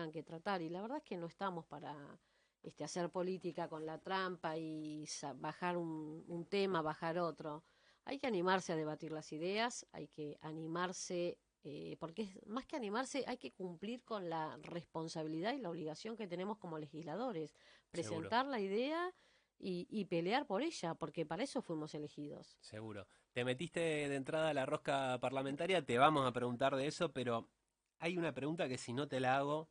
tengan que tratar. Y la verdad es que no estamos para hacer política con la trampa y bajar un tema, bajar otro. Hay que animarse a debatir las ideas, hay que animarse, porque más que animarse, hay que cumplir con la responsabilidad y la obligación que tenemos como legisladores, Seguro, presentar la idea y pelear por ella, porque para eso fuimos elegidos. seguro. Te metiste de entrada a la rosca parlamentaria, te vamos a preguntar de eso, pero hay una pregunta que si no te la hago,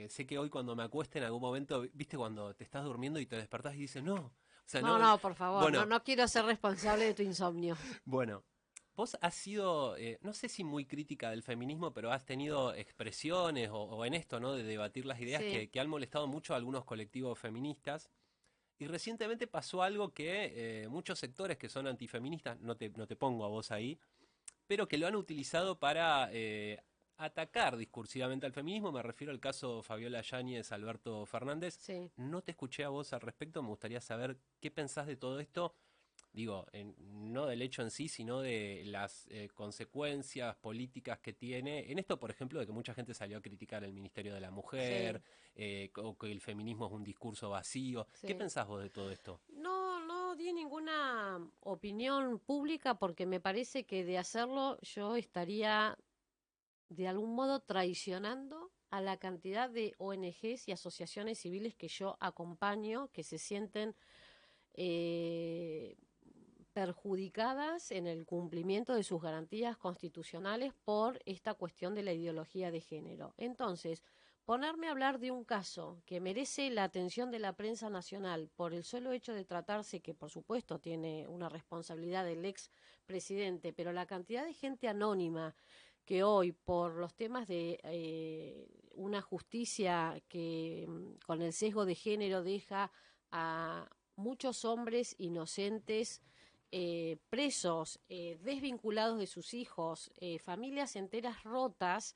sé que hoy cuando me acueste en algún momento, viste cuando te estás durmiendo y te despertás y dices, no, o sea, No, no, no, por favor, no, bueno, no quiero ser responsable de tu insomnio. bueno, vos has sido, no sé si muy crítica del feminismo, pero has tenido expresiones o en esto, ¿no? De debatir las ideas Sí, que han molestado mucho a algunos colectivos feministas. Y recientemente pasó algo que muchos sectores que son antifeministas, no te pongo a vos ahí, pero que lo han utilizado para atacar discursivamente al feminismo. Me refiero al caso Fabiola Yáñez, Alberto Fernández. sí. No te escuché a vos al respecto, me gustaría saber qué pensás de todo esto. Digo, no del hecho en sí, sino de las consecuencias políticas que tiene. En esto, por ejemplo, de que mucha gente salió a criticar el Ministerio de la Mujer, Sí, o que el feminismo es un discurso vacío. ¿Qué sí. pensás vos de todo esto? No, no di ninguna opinión pública porque me parece que de hacerlo yo estaría de algún modo traicionando a la cantidad de ONGs y asociaciones civiles que yo acompaño, que se sienten eh, perjudicadas en el cumplimiento de sus garantías constitucionales por esta cuestión de la ideología de género. Entonces, ponerme a hablar de un caso que merece la atención de la prensa nacional por el solo hecho de tratarse, que por supuesto tiene una responsabilidad del ex presidente, pero la cantidad de gente anónima que hoy por los temas de una justicia que con el sesgo de género deja a muchos hombres inocentes presos, desvinculados de sus hijos, familias enteras rotas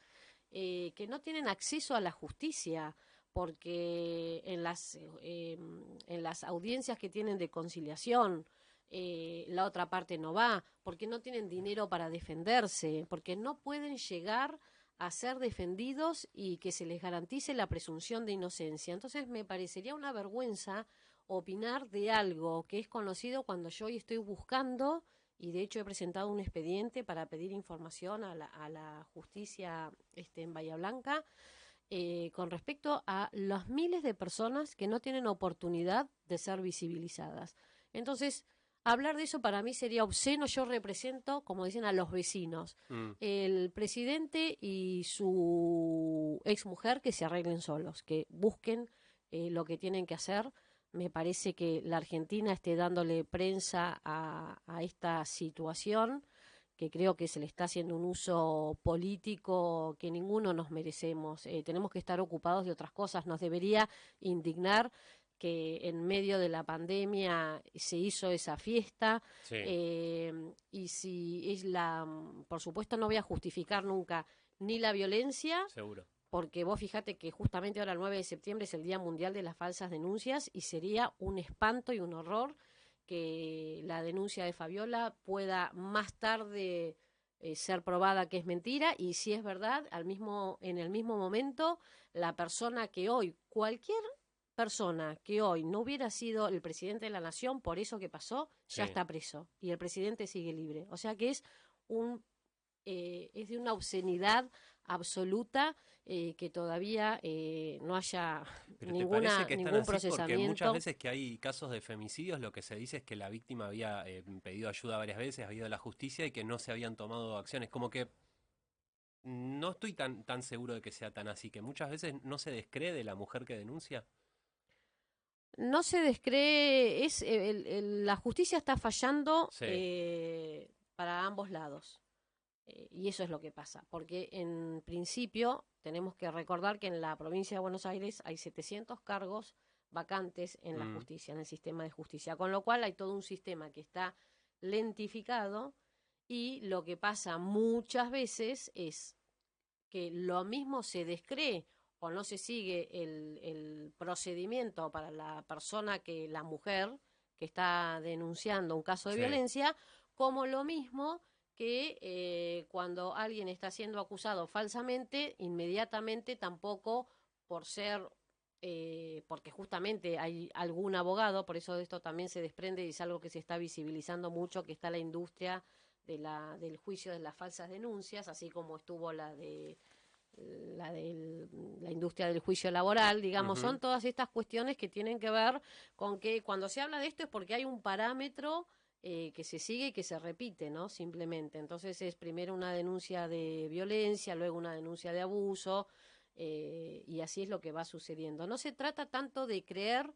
que no tienen acceso a la justicia porque en las audiencias que tienen de conciliación la otra parte no va, porque no tienen dinero para defenderse, porque no pueden llegar a ser defendidos y que se les garantice la presunción de inocencia. Entonces me parecería una vergüenza opinar de algo que es conocido cuando yo hoy estoy buscando y de hecho he presentado un expediente para pedir información a la justicia en Bahía Blanca con respecto a las miles de personas que no tienen oportunidad de ser visibilizadas. Entonces, hablar de eso para mí sería obsceno. Yo represento, como dicen, a los vecinos. Mm, El presidente y su exmujer que se arreglen solos, que busquen lo que tienen que hacer. Me parece que la Argentina esté dándole prensa a esta situación que creo que se le está haciendo un uso político que ninguno nos merecemos. Tenemos que estar ocupados de otras cosas. Nos debería indignar que en medio de la pandemia se hizo esa fiesta sí, y si es por supuesto no voy a justificar nunca ni la violencia, seguro. porque vos fíjate que justamente ahora el 9 de septiembre es el Día Mundial de las Falsas Denuncias y sería un espanto y un horror que la denuncia de Fabiola pueda más tarde ser probada que es mentira y si es verdad, en el mismo momento, la persona que hoy, cualquier persona que hoy no hubiera sido el presidente de la nación por eso que pasó, ya Sí. está preso y el presidente sigue libre. O sea que un es de una obscenidad absoluta que todavía no haya Pero ¿te parece que están ningún así? Porque muchas procesamiento. veces que hay casos de femicidios, lo que se dice es que la víctima había pedido ayuda varias veces, había ido a la justicia y que no se habían tomado acciones. Como que no estoy tan seguro de que sea tan así, que muchas veces no se descree de la mujer que denuncia. No se descree, la justicia está fallando Sí. para ambos lados. Y eso es lo que pasa, porque en principio tenemos que recordar que en la provincia de Buenos Aires hay 700 cargos vacantes en la Mm, justicia, en el sistema de justicia, con lo cual hay todo un sistema que está lentificado y lo que pasa muchas veces es que lo mismo se descree o no se sigue el procedimiento para la persona que la mujer que está denunciando un caso de sí. violencia, como lo mismo que cuando alguien está siendo acusado falsamente, inmediatamente tampoco por ser, porque justamente hay algún abogado, por eso de esto también se desprende y es algo que se está visibilizando mucho, que está la industria del juicio de las falsas denuncias, así como estuvo la industria del juicio laboral, digamos, Ujú. son todas estas cuestiones que tienen que ver con que cuando se habla de esto es porque hay un parámetro que se sigue y que se repite, ¿no? Simplemente. Entonces es primero una denuncia de violencia, luego una denuncia de abuso, y así es lo que va sucediendo. No se trata tanto de creer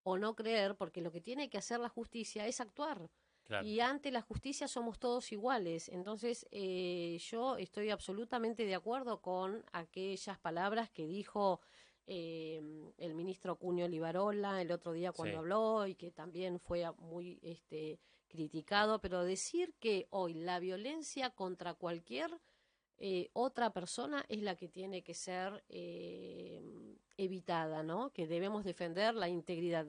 o no creer, porque lo que tiene que hacer la justicia es actuar. Claro. Y ante la justicia somos todos iguales. Entonces, yo estoy absolutamente de acuerdo con aquellas palabras que dijo el ministro Cunio Libarola el otro día cuando Sí, habló y que también fue muy criticado, pero decir que hoy la violencia contra cualquier otra persona es la que tiene que ser evitada, ¿no? Que debemos defender la integridad.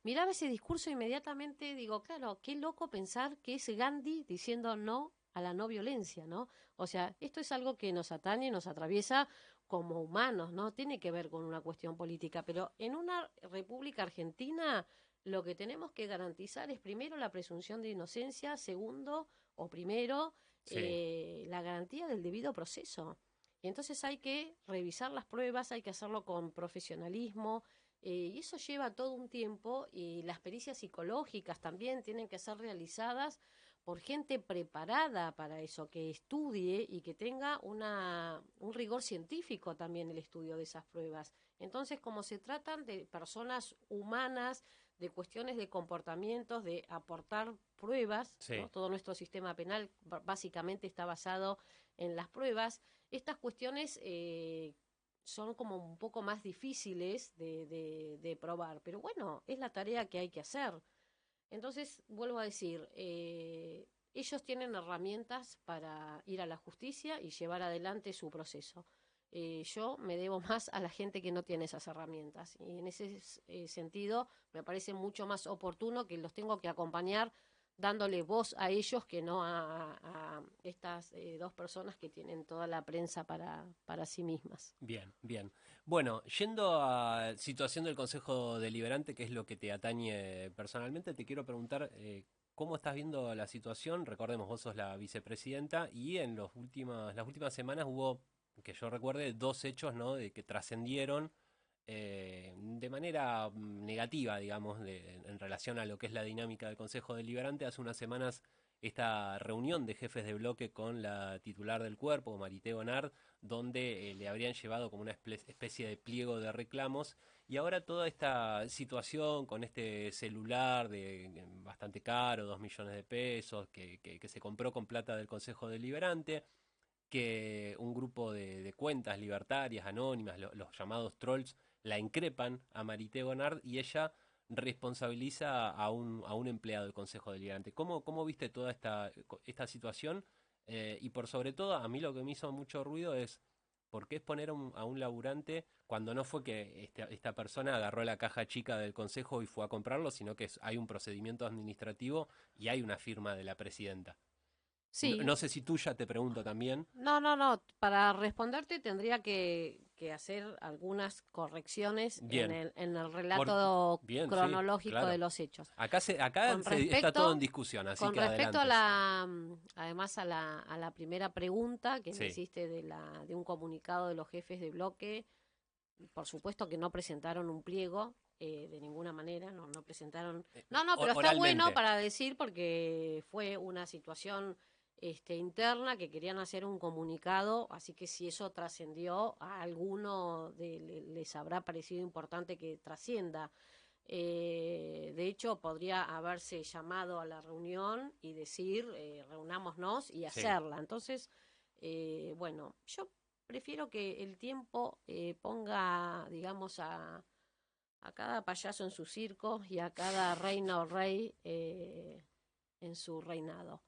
Miraba ese discurso inmediatamente, digo, claro, qué loco pensar que es Gandhi diciendo no a la no violencia, ¿no? O sea, esto es algo que nos atañe, nos atraviesa como humanos, ¿no? Tiene que ver con una cuestión política, pero en una república argentina lo que tenemos que garantizar es primero la presunción de inocencia, segundo o primero sí. la garantía del debido proceso. Y entonces hay que revisar las pruebas, hay que hacerlo con profesionalismo, y eso lleva todo un tiempo y las pericias psicológicas también tienen que ser realizadas por gente preparada para eso, que estudie y que tenga un rigor científico también el estudio de esas pruebas. Entonces, como se tratan de personas humanas, de cuestiones de comportamientos, de aportar pruebas, ¿no? Sí. Todo nuestro sistema penal básicamente está basado en las pruebas. Estas cuestiones son como un poco más difíciles de probar, pero bueno, es la tarea que hay que hacer. Entonces, vuelvo a decir, ellos tienen herramientas para ir a la justicia y llevar adelante su proceso. Yo me debo más a la gente que no tiene esas herramientas y en ese sentido me parece mucho más oportuno que los tengo que acompañar dándole voz a ellos que no a estas dos personas que tienen toda la prensa para sí mismas. Bien, bien. Bueno, yendo a situación del Consejo Deliberante, que es lo que te atañe personalmente, te quiero preguntar cómo estás viendo la situación. Recordemos, vos sos la vicepresidenta y en las últimas semanas hubo, que yo recuerde, dos hechos, ¿no? De que trascendieron de manera negativa, digamos, en relación a lo que es la dinámica del Consejo Deliberante. Hace unas semanas esta reunión de jefes de bloque con la titular del cuerpo, Marité Bonard, donde le habrían llevado como una especie de pliego de reclamos y ahora toda esta situación con este celular de bastante caro, 2 millones de pesos, que se compró con plata del Consejo Deliberante, que un grupo de cuentas libertarias, anónimas, los llamados trolls, la increpan a Marité Bonard y ella responsabiliza a un empleado del Consejo Deliberante. ¿Cómo viste toda esta situación? Y por sobre todo, a mí lo que me hizo mucho ruido es por qué exponer a un laburante cuando no fue que esta persona agarró la caja chica del Consejo y fue a comprarlo, sino que hay un procedimiento administrativo y hay una firma de la presidenta. No, Sí, no sé si tuya, te pregunto también. no, no, no. Para responderte tendría que hacer algunas correcciones Bien, en el por, relato bien, sí, cronológico de claro. los hechos. Acá Con está todo en respecto, discusión, así con que respecto a adelante. además a la primera pregunta que me Sí. hiciste de un comunicado de los jefes de bloque, por supuesto que no presentaron un pliego. De ninguna manera, no presentaron. No, no, pero está bueno Oralmente. para decir porque fue una situación interna que querían hacer un comunicado, así que si eso trascendió a alguno les habrá parecido importante que trascienda. De hecho, podría haberse llamado a la reunión y decir, reunámonos y Sí. hacerla. Entonces, bueno, yo prefiero que el tiempo ponga, digamos, a cada payaso en su circo y a cada reina o rey en su reinado.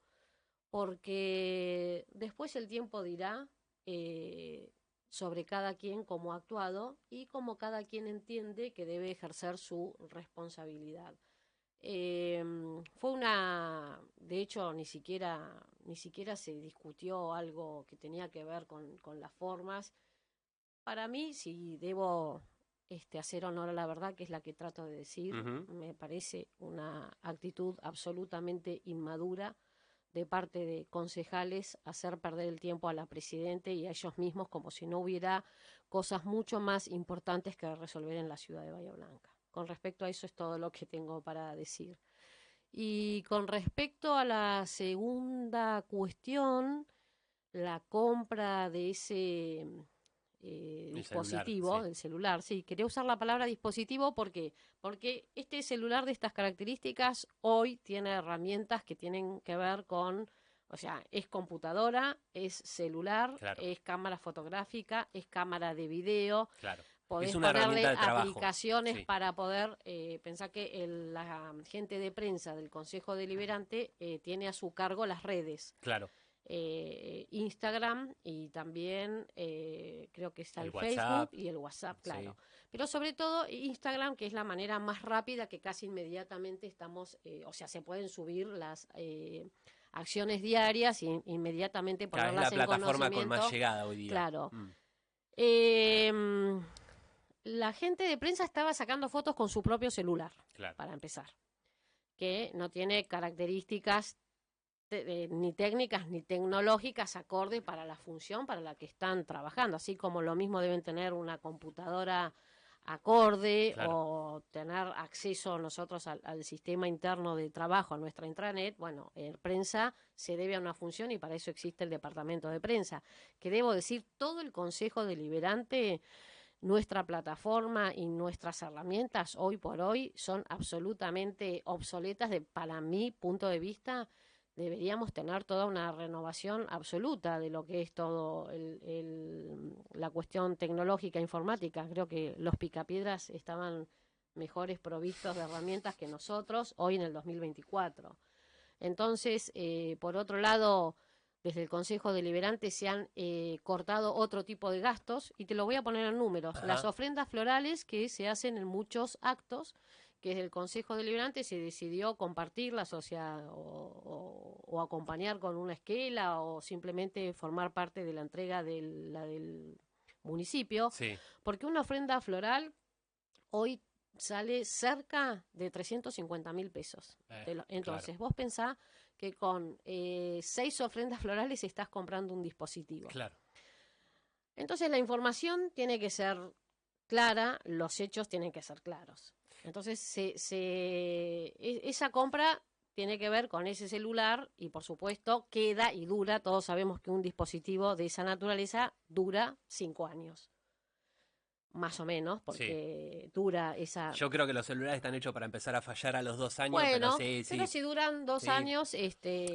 Porque después el tiempo dirá eh, sobre cada quien cómo ha actuado y cómo cada quien entiende que debe ejercer su responsabilidad. Eh, Fue de hecho, ni siquiera se discutió algo que tenía que ver con las formas. para mí, si debo hacer honor a la verdad, que es la que trato de decir, Ujú. me parece una actitud absolutamente inmadura de parte de concejales hacer perder el tiempo a la presidenta y a ellos mismos como si no hubiera cosas mucho más importantes que resolver en la ciudad de Bahía Blanca. Con respecto a eso es todo lo que tengo para decir. Y con respecto a la segunda cuestión, la compra de ese El celular, dispositivo, sí. del celular, sí, quería usar la palabra dispositivo porque este celular de estas características hoy tiene herramientas que tienen que ver con, o sea, es computadora, es celular, Claro, es cámara fotográfica, es cámara de video, claro. Es podés una herramienta ponerle de trabajo, aplicaciones sí, para poder, pensar que la gente de prensa del Consejo Deliberante tiene a su cargo las redes. claro. Instagram y también creo que está El el Facebook WhatsApp, y el WhatsApp, sí, claro. Pero sobre todo Instagram, que es la manera más rápida que casi inmediatamente estamos, o sea, se pueden subir las acciones diarias y inmediatamente cada vez la ponerlas en plataforma con más conocimiento, llegada hoy día. claro. Mm, Eh, la gente de prensa estaba sacando fotos con su propio celular, claro. para empezar, que no tiene características ni técnicas ni tecnológicas acorde para la función para la que están trabajando, así como lo mismo deben tener una computadora acorde Claro. o tener acceso nosotros al sistema interno de trabajo, a nuestra intranet. Bueno, prensa se debe a una función y para eso existe el departamento de prensa, que debo decir, todo el Consejo Deliberante, nuestra plataforma y nuestras herramientas hoy por hoy son absolutamente obsoletas para mi punto de vista. Deberíamos tener toda una renovación absoluta de lo que es todo la cuestión tecnológica, informática. Creo que los picapiedras estaban mejores provistos de herramientas que nosotros hoy en el 2024. Entonces, por otro lado, desde el Consejo Deliberante se han cortado otro tipo de gastos y te lo voy a poner en números. Las Ajá. ofrendas florales que se hacen en muchos actos, que desde el Consejo Deliberante se decidió compartirlas, o sea, o acompañar con una esquela o simplemente formar parte de la entrega del municipio, Sí. porque una ofrenda floral hoy sale cerca de 350.000 pesos. Claro. Entonces, vos pensás que con 6 ofrendas florales estás comprando un dispositivo. Claro. Entonces, la información tiene que ser clara, los hechos tienen que ser claros. Entonces, esa compra tiene que ver con ese celular y, por supuesto, queda y dura. Todos sabemos que un dispositivo de esa naturaleza dura 5 años. Más o menos, Sí. porque dura esa. Yo creo que los celulares están hechos para empezar a fallar a los 2 años, pero Bueno, sí, pero sí, si duran dos sí. años,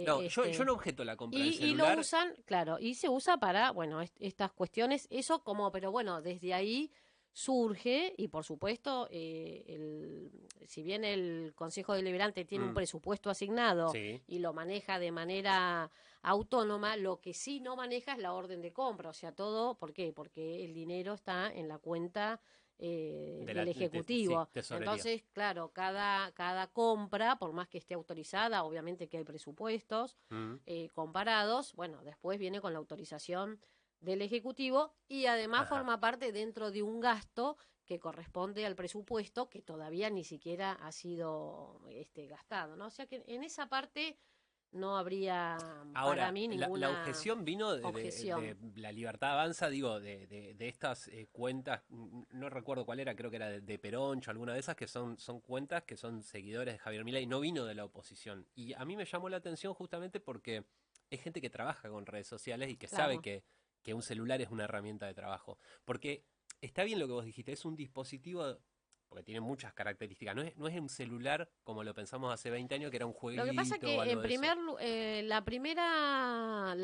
No, yo no objeto la compra del y lo celular. usan, claro, y se usa para, bueno, estas cuestiones, eso como, pero bueno, desde ahí surge, y por supuesto, si bien el Consejo Deliberante tiene un Mm, presupuesto asignado sí. y lo maneja de manera autónoma, lo que sí no maneja es la orden de compra, o sea, todo, ¿por qué? Porque el dinero está en la cuenta del Sí, Ejecutivo. tesorería. Entonces, claro, cada compra, por más que esté autorizada, obviamente que hay presupuestos Mm, comparados, bueno, después viene con la autorización del Ejecutivo y además ajá. forma parte dentro de un gasto que corresponde al presupuesto que todavía ni siquiera ha sido gastado, ¿no? O sea que en esa parte no habría para Ahora, mí la ninguna objeción vino de objeción. la Libertad Avanza, digo, de estas cuentas, no recuerdo cuál era, creo que era de Peroncho, alguna de esas, que son cuentas que son seguidores de Javier Milei, no vino de la oposición. Y a mí me llamó la atención justamente porque es gente que trabaja con redes sociales y que sabe Claro, que un celular es una herramienta de trabajo. Porque está bien lo que vos dijiste, es un dispositivo porque tiene muchas características. No es un celular como lo pensamos hace 20 años, que era un lo que pasa jueguito o que algo de eso. la primera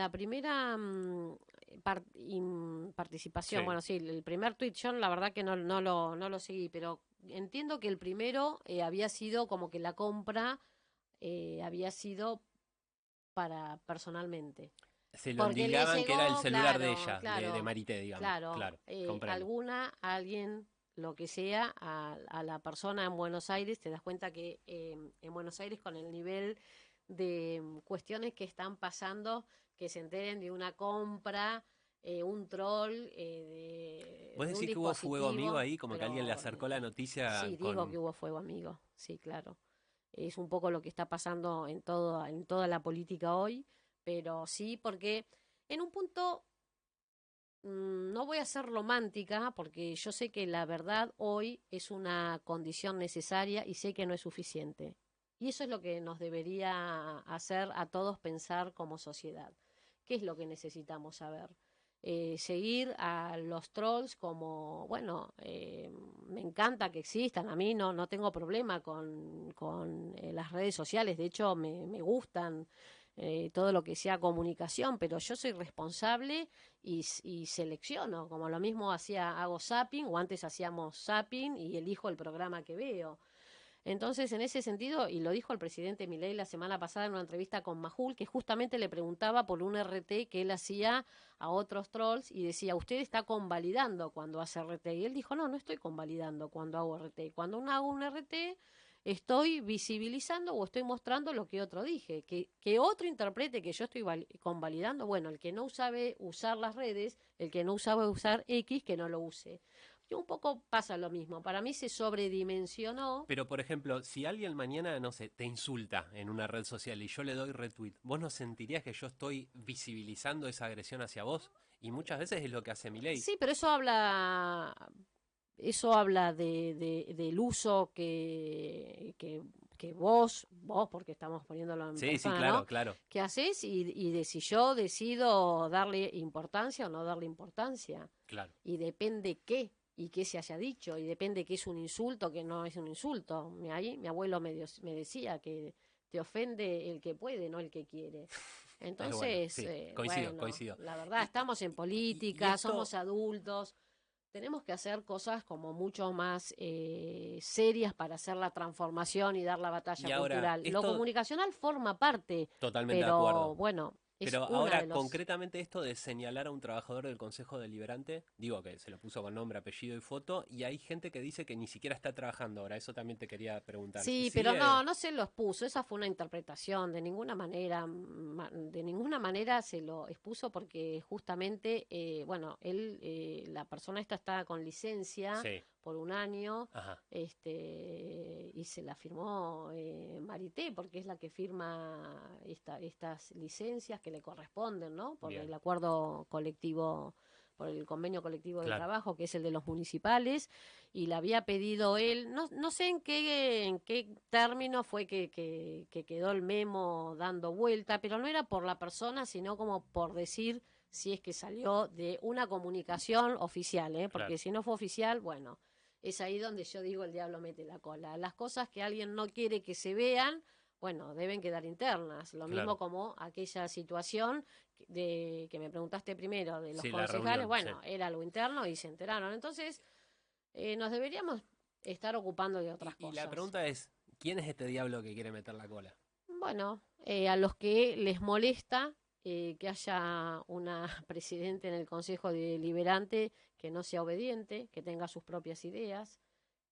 participación, Sí. bueno, sí, el primer tweet yo la verdad que no lo seguí, pero entiendo que el primero había sido como que la compra había sido para personalmente. Se lo Porque le endilgaban que era el llegó, celular de claro, ella, de claro, Marité, digamos. claro, Claro, comprendo. alguien, lo que sea, a la persona en Buenos Aires, te das cuenta que en Buenos Aires con el nivel de cuestiones que están pasando, que se enteren de una compra un troll ¿Vos de un decís que hubo fuego amigo dispositivo, ahí? Como que alguien le pero acercó la noticia sí, digo con... que hubo fuego amigo, sí, claro. Es un poco lo que está pasando en toda la política hoy, pero sí, porque en un punto no voy a ser romántica, porque yo sé que la verdad hoy es una condición necesaria y sé que no es suficiente. Y eso es lo que nos debería hacer a todos pensar como sociedad. ¿Qué es lo que necesitamos saber? Seguir a los trolls como, bueno, me encanta que existan, a mí no tengo problema con las redes sociales, de hecho me gustan todo lo que sea comunicación, pero yo soy responsable y selecciono, como lo mismo hago zapping o antes hacíamos zapping y elijo el programa que veo. Entonces, en ese sentido, y lo dijo el presidente Milei la semana pasada en una entrevista con Majul, que justamente le preguntaba por un RT que él hacía a otros trolls y decía, usted está convalidando cuando hace RT. Y él dijo, no estoy convalidando cuando hago RT. Cuando uno hago un RT, estoy visibilizando o estoy mostrando lo que otro dije. Que otro interprete que yo estoy convalidando, bueno, el que no sabe usar las redes, el que no sabe usar X, que no lo use. Y un poco pasa lo mismo. Para mí se sobredimensionó. Pero, por ejemplo, si alguien mañana, no sé, te insulta en una red social y yo le doy retweet, ¿vos no sentirías que yo estoy visibilizando esa agresión hacia vos? Y muchas veces es lo que hace Milei. Sí, pero eso habla del uso que vos, porque estamos poniéndolo en Sí, sí, persona, claro, ¿no? claro, Que haces y de si yo decido darle importancia o no darle importancia. claro. Y depende qué y qué se haya dicho, y depende qué es un insulto, qué no es un insulto. Ahí mi abuelo me decía que te ofende el que puede, no el que quiere. Es bueno, Entonces, sí, coincido, bueno, coincido. la verdad, Y, estamos en y política, somos esto, adultos, tenemos que hacer cosas como mucho más serias para hacer la transformación y dar la y batalla ahora, cultural. Lo esto, comunicacional forma parte, totalmente de pero acuerdo. bueno, es Pero una de ahora, los... concretamente esto de señalar a un trabajador del Consejo Deliberante, digo que se lo puso con nombre, apellido y foto, y hay gente que dice que ni siquiera está trabajando ahora. Eso también te quería preguntar. Sí, pero ¿Sigue? no se lo expuso, esa fue una interpretación, de ninguna manera, de ninguna manera se lo expuso porque justamente, bueno, la persona esta está con licencia Sí, por un año, ajá, y se la firmó Marité, porque es la que firma estas licencias que le corresponden, ¿no? Por bien, el acuerdo colectivo, por el convenio colectivo de claro. trabajo, que es el de los municipales y le había pedido él, no sé en qué término fue que quedó el memo dando vuelta, pero no era por la persona, sino como por decir si es que salió de una comunicación oficial, ¿eh? Claro, Porque si no fue oficial, bueno, es ahí donde yo digo el diablo mete la cola. Las cosas que alguien no quiere que se vean, bueno, deben quedar internas. Lo mismo claro. como aquella situación de que me preguntaste primero de los Sí, la concejales, reunión, sí. bueno, era algo interno y se enteraron. Entonces, nos deberíamos estar ocupando de otras Y la cosas. pregunta es, ¿quién es este diablo que quiere meter la cola? Bueno, a los que les molesta que haya una presidente en el Consejo Deliberante que no sea obediente, que tenga sus propias ideas,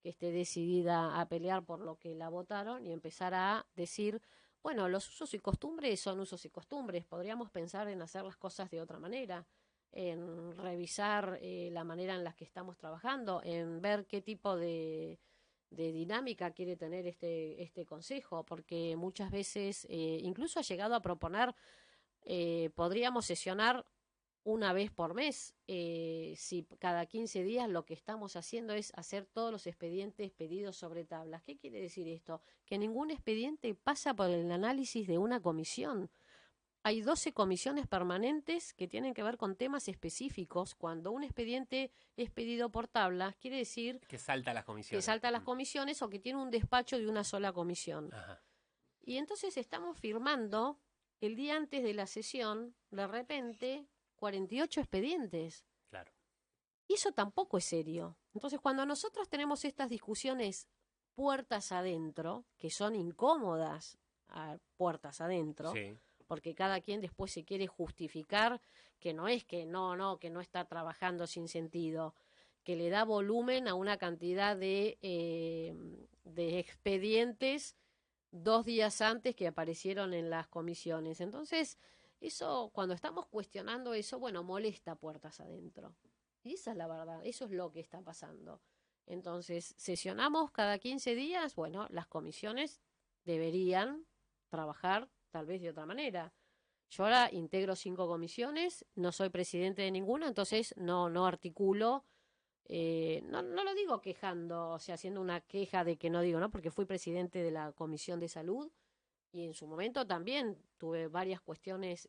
que esté decidida a pelear por lo que la votaron y empezar a decir, bueno, los usos y costumbres son usos y costumbres, podríamos pensar en hacer las cosas de otra manera, en revisar la manera en la que estamos trabajando, en ver qué tipo de dinámica quiere tener este consejo, porque muchas veces incluso ha llegado a proponer, podríamos sesionar una vez por mes, si cada 15 días lo que estamos haciendo es hacer todos los expedientes pedidos sobre tablas. ¿Qué quiere decir esto? Que ningún expediente pasa por el análisis de una comisión. Hay 12 comisiones permanentes que tienen que ver con temas específicos. Cuando un expediente es pedido por tablas, quiere decir Que salta a las que comisiones. salta a las Mm, comisiones o que tiene un despacho de una sola comisión. ajá, Y entonces estamos firmando el día antes de la sesión, de repente, 48 expedientes. claro. Y eso tampoco es serio. Entonces, cuando nosotros tenemos estas discusiones puertas adentro, que son incómodas a puertas adentro, Sí, porque cada quien después se quiere justificar que no es que que no está trabajando sin sentido, que le da volumen a una cantidad de expedientes 2 días antes que aparecieron en las comisiones. Entonces, Eso, cuando estamos cuestionando eso, bueno, molesta puertas adentro. Y esa es la verdad, eso es lo que está pasando. Entonces, sesionamos cada 15 días, bueno, las comisiones deberían trabajar tal vez de otra manera. Yo ahora integro 5 comisiones, no soy presidente de ninguna, entonces no articulo, no lo digo quejando, o sea, haciendo una queja de que no digo, ¿no? Porque fui presidente de la Comisión de Salud y en su momento también tuve varias cuestiones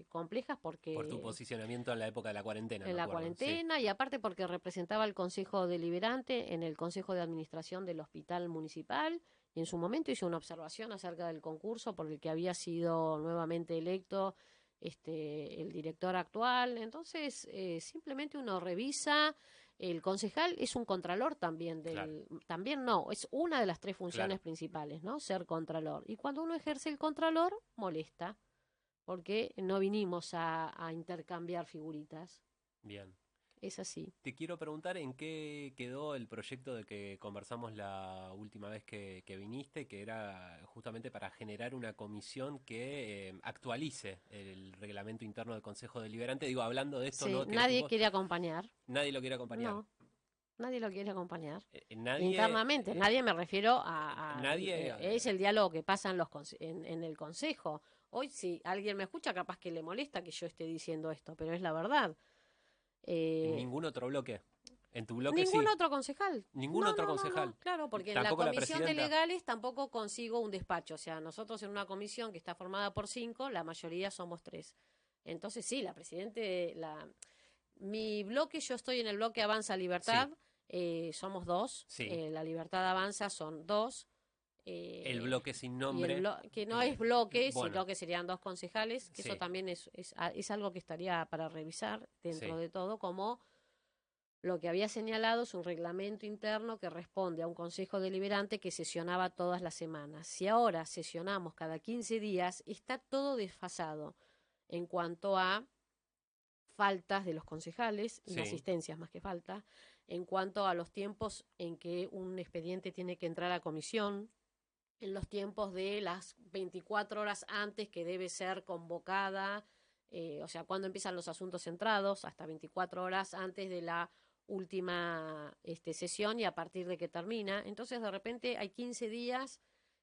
complejas Por tu porque posicionamiento en la época de la cuarentena, en me la acuerdo. Sí, cuarentena y aparte porque representaba el Consejo Deliberante en el Consejo de Administración del Hospital Municipal y en su momento hice una observación acerca del concurso por el que había sido nuevamente electo el director actual. Entonces, simplemente uno revisa. El concejal es un contralor también claro, también no, es una de las 3 claro. funciones principales, ¿no? Ser contralor. Y cuando uno ejerce el contralor, molesta, porque no vinimos a intercambiar figuritas. Bien. Es así. Te quiero preguntar en qué quedó el proyecto de que conversamos la última vez que viniste, que era justamente para generar una comisión que actualice el reglamento interno del Consejo Deliberante. Digo, hablando de esto, Sí, ¿no? Que nadie quiere acompañar. nadie lo quiere acompañar. No, nadie lo quiere acompañar. Nadie, Internamente, nadie me refiero nadie, es el diálogo que pasa en el consejo. Hoy si alguien me escucha, capaz que le molesta que yo esté diciendo esto, pero es la verdad. en Eh, ningún otro bloque. En tu bloque Ningún sí, otro concejal. ningún No, otro no, no, concejal. no, claro, porque en la Tampoco la comisión de presidenta. legales tampoco consigo un despacho. O sea, nosotros en una comisión que está formada por 5, la mayoría somos 3. Entonces sí, la presidente, mi bloque, yo estoy en el bloque Avanza Sí, Libertad, somos 2, sí. la Libertad Avanza son 2, El eh, bloque sin y nombre. que no es bloque, Bueno, sino que serían 2 concejales, que eso sí, también es algo que estaría para revisar dentro sí. de todo, como lo que había señalado es un reglamento interno que responde a un consejo deliberante que sesionaba todas las semanas. Si ahora sesionamos cada 15 días, está todo desfasado en cuanto a faltas de los concejales, Sí, inasistencias más que falta, en cuanto a los tiempos en que un expediente tiene que entrar a comisión, en los tiempos de las 24 horas antes que debe ser convocada, o sea, cuando empiezan los asuntos centrados, hasta 24 horas antes de la última sesión y a partir de que termina. Entonces, de repente hay 15 días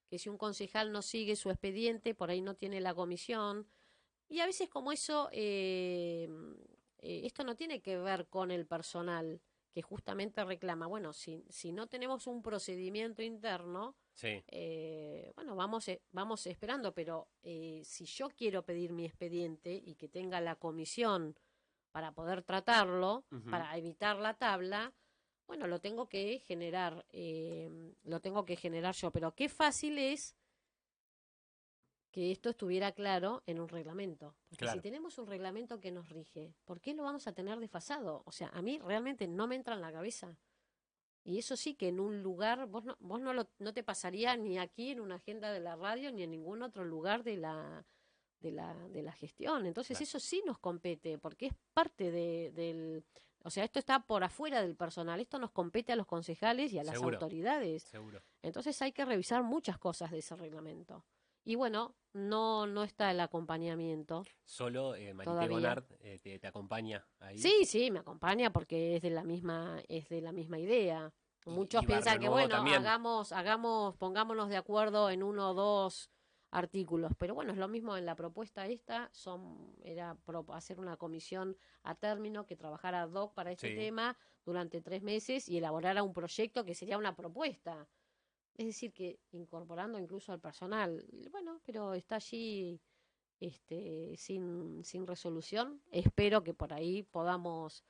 que si un concejal no sigue su expediente, por ahí no tiene la comisión. Y a veces como eso, esto no tiene que ver con el personal que justamente reclama, bueno, si no tenemos un procedimiento interno, sí. bueno, vamos esperando, pero si yo quiero pedir mi expediente y que tenga la comisión para poder tratarlo, Ujú. para evitar la tabla, bueno, lo tengo que generar yo, pero qué fácil es que esto estuviera claro en un reglamento. Porque si Claro. tenemos un reglamento que nos rige, ¿por qué lo vamos a tener desfasado? O sea, a mí realmente no me entra en la cabeza. Y eso sí que en un lugar, vos no te pasaría ni aquí en una agenda de la radio, ni en ningún otro lugar de la gestión. Entonces Claro. eso sí nos compete, porque es parte del... O sea, esto está por afuera del personal, esto nos compete a los concejales y a las Seguro, autoridades. seguro. Entonces hay que revisar muchas cosas de ese reglamento. Y bueno, no está el acompañamiento Solo Marité todavía. Gonard te acompaña ahí. Sí, sí, me acompaña porque es de la misma idea. Muchos Y Barrio piensan que Nuevo bueno, también. pongámonos de acuerdo en uno o dos artículos, pero bueno, es lo mismo en la propuesta esta, era hacer una comisión a término que trabajara ad hoc para este Sí, tema durante 3 meses y elaborara un proyecto que sería una propuesta. Es decir, que incorporando incluso al personal, bueno, pero está allí sin resolución. Espero que por ahí podemos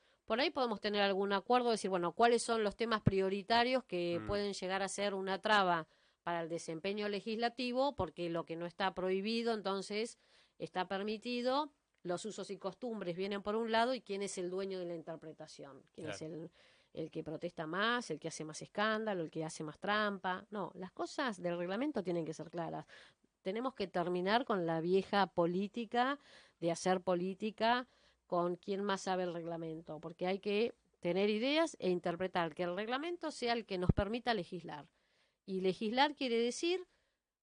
tener algún acuerdo, decir, bueno, cuáles son los temas prioritarios que mm, pueden llegar a ser una traba para el desempeño legislativo, porque lo que no está prohibido, entonces, está permitido. Los usos y costumbres vienen por un lado y quién es el dueño de la interpretación, quién es claro. el que protesta más, el que hace más escándalo, el que hace más trampa. No, las cosas del reglamento tienen que ser claras. Tenemos que terminar con la vieja política de hacer política con quien más sabe el reglamento, porque hay que tener ideas e interpretar que el reglamento sea el que nos permita legislar. Y legislar quiere decir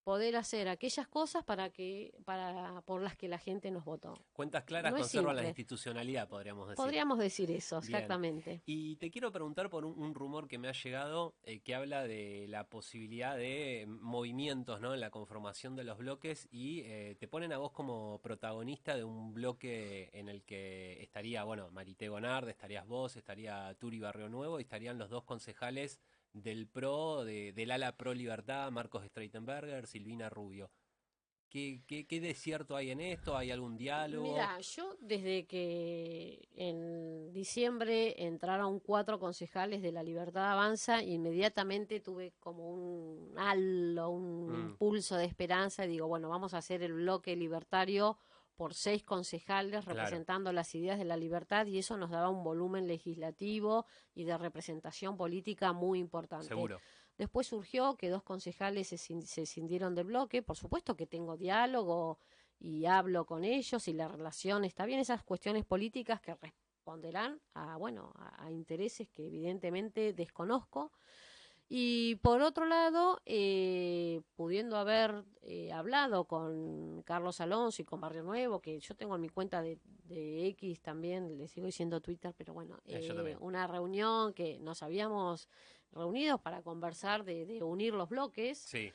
poder hacer aquellas cosas por las que la gente nos votó. Cuentas claras No es conservan la simple. institucionalidad, podríamos decir. Podríamos decir eso, Bien. exactamente. Y te quiero preguntar por un rumor que me ha llegado que habla de la posibilidad de movimientos, ¿no? En la conformación de los bloques y te ponen a vos como protagonista de un bloque en el que estaría, bueno, Marité Gonard, estarías vos, estaría Turi Barrio Nuevo y estarían los dos concejales del PRO, del ala Pro Libertad, Marcos Streitenberger, Silvina Rubio. ¿Qué desierto hay en esto? ¿Hay algún diálogo? Mira, yo desde que en diciembre entraron 4 concejales de La Libertad Avanza, inmediatamente tuve como un halo, un Mm, impulso de esperanza y digo, bueno, vamos a hacer el bloque libertario por 6 concejales claro, representando las ideas de la libertad y eso nos daba un volumen legislativo y de representación política muy importante. seguro. Después surgió que 2 concejales se cindieron del bloque, por supuesto que tengo diálogo y hablo con ellos y la relación está bien, esas cuestiones políticas que responderán a, bueno, a intereses que evidentemente desconozco. Y por otro lado, pudiendo haber hablado con Carlos Alonso y con Barrio Nuevo, que yo tengo en mi cuenta de X también, le sigo diciendo Twitter, pero bueno, Yo también. una reunión que nos habíamos reunido para conversar de unir los bloques, Sí,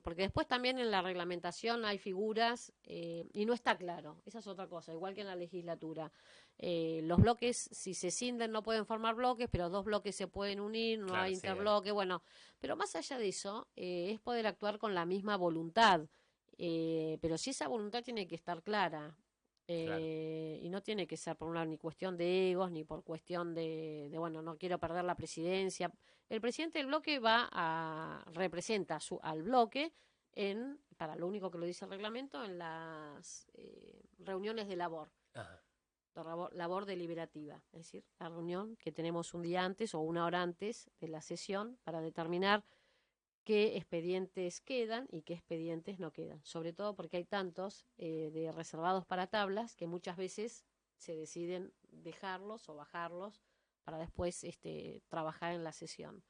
porque después también en la reglamentación hay figuras y no está claro, esa es otra cosa, igual que en la legislatura. Los bloques, si se cinden, no pueden formar bloques, pero 2 bloques se pueden unir, no claro, hay sí. interbloque, bueno, pero más allá de eso, es poder actuar con la misma voluntad, pero si esa voluntad tiene que estar clara. Claro. Y no tiene que ser por una ni cuestión de egos, ni por cuestión bueno, no quiero perder la presidencia. El presidente del bloque representa al bloque para lo único que lo dice el reglamento, en las reuniones de labor, Ajá, labor deliberativa, es decir, la reunión que tenemos un día antes o una hora antes de la sesión para determinar qué expedientes quedan y qué expedientes no quedan, sobre todo porque hay tantos de reservados para tablas que muchas veces se deciden dejarlos o bajarlos para después trabajar en la sesión.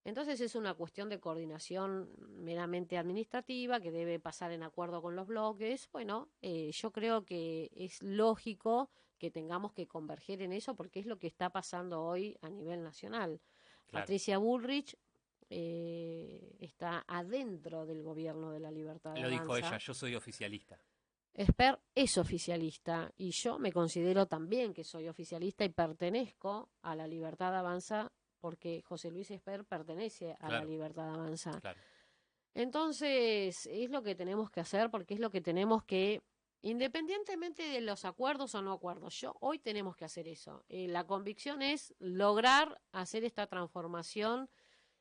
Entonces es una cuestión de coordinación meramente administrativa que debe pasar en acuerdo con los bloques. Bueno, yo creo que es lógico que tengamos que converger en eso porque es lo que está pasando hoy a nivel nacional. claro. Patricia Bullrich está adentro del gobierno de la Libertad Lo dijo ella, Avanza. yo soy oficialista. Esper es oficialista y yo me considero también que soy oficialista y pertenezco a la Libertad Avanza porque José Luis Esper pertenece a la Claro, Libertad Avanza. claro. Entonces, es lo que tenemos que hacer porque es lo que tenemos que, independientemente de los acuerdos o no acuerdos, hoy tenemos que hacer eso. La convicción es lograr hacer esta transformación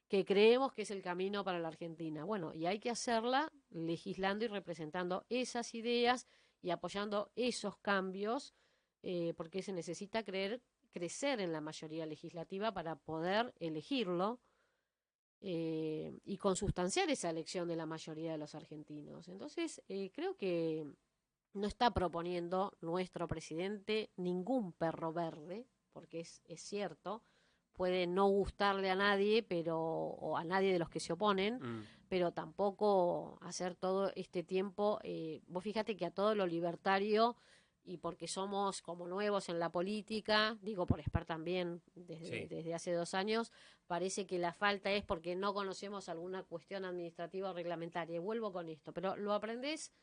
que creemos que es el camino para la Argentina. Bueno, y hay que hacerla legislando y representando esas ideas y apoyando esos cambios, porque se necesita crecer en la mayoría legislativa para poder elegirlo y consustanciar esa elección de la mayoría de los argentinos. Entonces, creo que no está proponiendo nuestro presidente ningún perro verde, porque es cierto, puede no gustarle a nadie, o a nadie de los que se oponen, Mm, pero tampoco hacer todo este tiempo, vos fíjate que a todo lo libertario y porque somos como nuevos en la política, digo por Esper también sí, desde hace 2 años, parece que la falta es porque no conocemos alguna cuestión administrativa o reglamentaria. Y vuelvo con esto, pero lo aprendés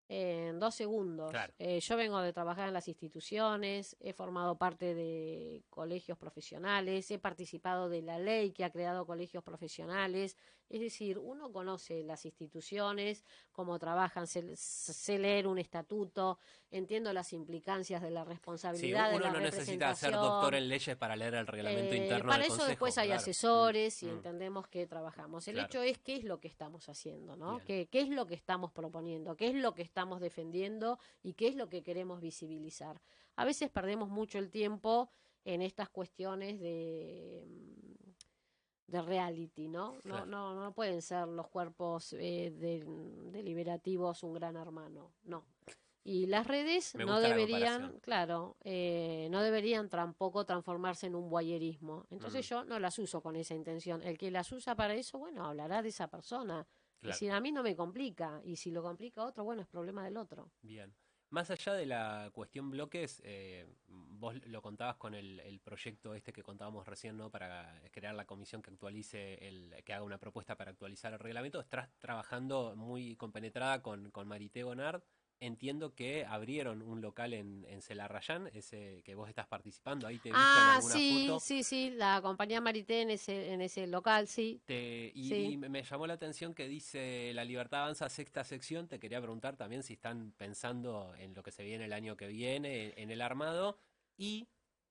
en 2 segundos. claro. Yo vengo de trabajar en las instituciones, he formado parte de colegios profesionales, he participado de la ley que ha creado colegios profesionales. Es decir, uno conoce las instituciones, cómo trabajan, sé leer un estatuto, entiendo las implicancias de la Sí, responsabilidad, de uno la no necesita ser doctor representación. en leyes para leer el reglamento interno del Para eso Consejo, después hay claro. asesores y Mm, entendemos que trabajamos. El claro, hecho es qué es lo que estamos haciendo, ¿no? bien. ¿Qué es lo que estamos proponiendo? ¿Qué es lo que estamos defendiendo? ¿Y qué es lo que queremos visibilizar? A veces perdemos mucho el tiempo en estas cuestiones de reality, ¿no? No, Claro. no, no pueden ser los cuerpos deliberativos un gran hermano, no. Y las redes Me no gusta la comparación. deberían, claro, no deberían tampoco transformarse en un voyerismo. Mm, Entonces yo no las uso con esa intención. El que las usa para eso, bueno, hablará de esa persona. Es Claro. decir, a mí no me complica, y si lo complica otro, bueno, es problema del otro. Bien. Más allá de la cuestión bloques, vos lo contabas con el proyecto este que contábamos recién, ¿no? Para crear la comisión que actualice que haga una propuesta para actualizar el reglamento. Estás trabajando muy compenetrada con Marité Gonard. Entiendo que abrieron un local en Celarrayán, ese que vos estás participando. Ahí te he visto en Ah, alguna sí, foto. sí, sí, la compañía Marité en ese local, sí, Y sí. me llamó la atención que dice La Libertad Avanza sexta sección. Te quería preguntar también si están pensando en lo que se viene el año que viene, en el armado. Y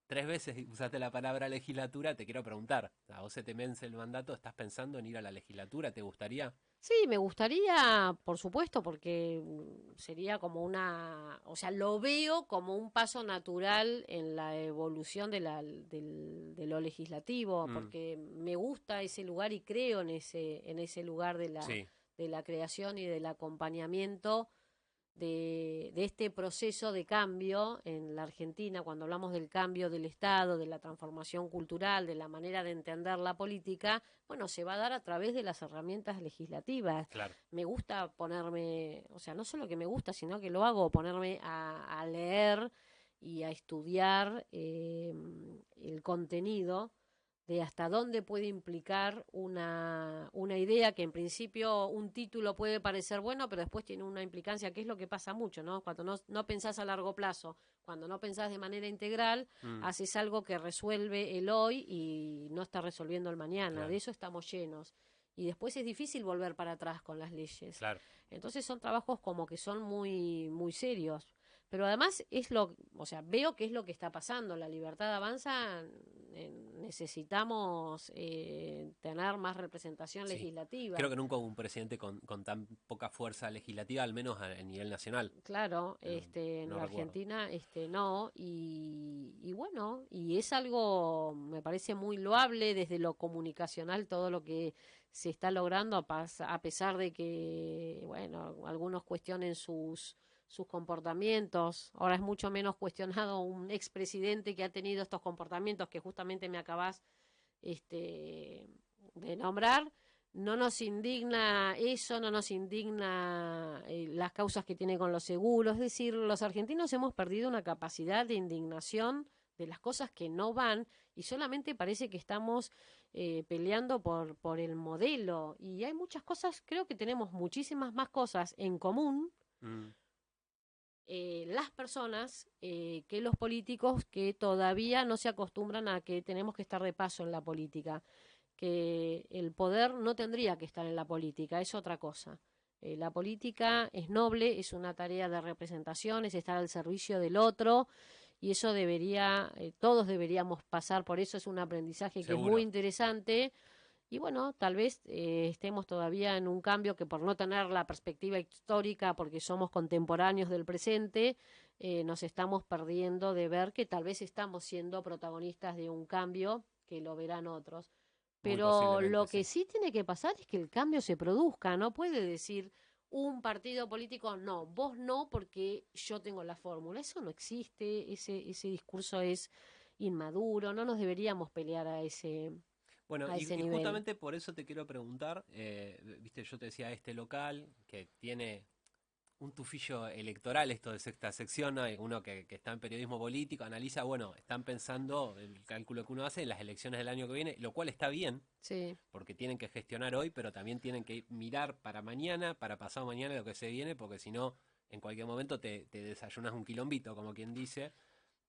3 veces usaste la palabra legislatura. Te quiero preguntar, a vos se te vence el mandato, ¿estás pensando en ir a la legislatura? ¿Te gustaría? Sí, me gustaría, por supuesto, porque sería como una, o sea, lo veo como un paso natural en la evolución de lo legislativo, Mm, porque me gusta ese lugar y creo en ese lugar sí, de la creación y del acompañamiento de este proceso de cambio en la Argentina, cuando hablamos del cambio del Estado, de la transformación cultural, de la manera de entender la política, bueno, se va a dar a través de las herramientas legislativas. claro. Me gusta ponerme, o sea, no solo que me gusta, sino que lo hago, ponerme a leer y a estudiar el contenido de hasta dónde puede implicar una idea que en principio un título puede parecer bueno, pero después tiene una implicancia, que es lo que pasa mucho, ¿no? Cuando no pensás a largo plazo, cuando no pensás de manera integral, Mm, haces algo que resuelve el hoy y no está resolviendo el mañana. De claro, eso estamos llenos. Y después es difícil volver para atrás con las leyes. claro. Entonces son trabajos como que son muy, muy serios. Pero además o sea, veo que es lo que está pasando. La libertad avanza, necesitamos tener más representación Sí. legislativa. Creo que nunca hubo un presidente con tan poca fuerza legislativa, al menos a nivel nacional. Claro, No, en no la recuerdo. Argentina, no, y bueno, y es algo, me parece muy loable desde lo comunicacional, todo lo que se está logrando, a pesar de que, bueno, algunos cuestionen sus comportamientos. Ahora es mucho menos cuestionado un expresidente que ha tenido estos comportamientos que justamente me acabas de nombrar. No nos indigna eso, no nos indigna las causas que tiene con los seguros. Es decir, los argentinos hemos perdido una capacidad de indignación de las cosas que no van y solamente parece que estamos peleando por el modelo. Y hay muchas cosas, creo que tenemos muchísimas más cosas en común Mm, las personas que los políticos que todavía no se acostumbran a que tenemos que estar de paso en la política, que el poder no tendría que estar en la política, es otra cosa. La política es noble, es una tarea de representación, es estar al servicio del otro y eso debería, todos deberíamos pasar por eso, es un aprendizaje que es muy seguro. interesante y bueno, tal vez estemos todavía en un cambio que por no tener la perspectiva histórica, porque somos contemporáneos del presente, nos estamos perdiendo de ver que tal vez estamos siendo protagonistas de un cambio que lo verán otros. Muy Pero posiblemente, lo que sí. sí tiene que pasar es que el cambio se produzca, no puede decir un partido político, no, vos no porque yo tengo la fórmula. Eso no existe, ese discurso es inmaduro, no nos deberíamos pelear Bueno, a ese y nivel. justamente por eso te quiero preguntar, viste, yo te decía este local que tiene un tufillo electoral, esto de sexta sección, ¿no? Hay uno que está en periodismo político, analiza, bueno, están pensando, el cálculo que uno hace, en las elecciones del año que viene, lo cual está bien, Sí. porque tienen que gestionar hoy, pero también tienen que mirar para mañana, para pasado mañana lo que se viene, porque si no, en cualquier momento te desayunas un quilombito, como quien dice.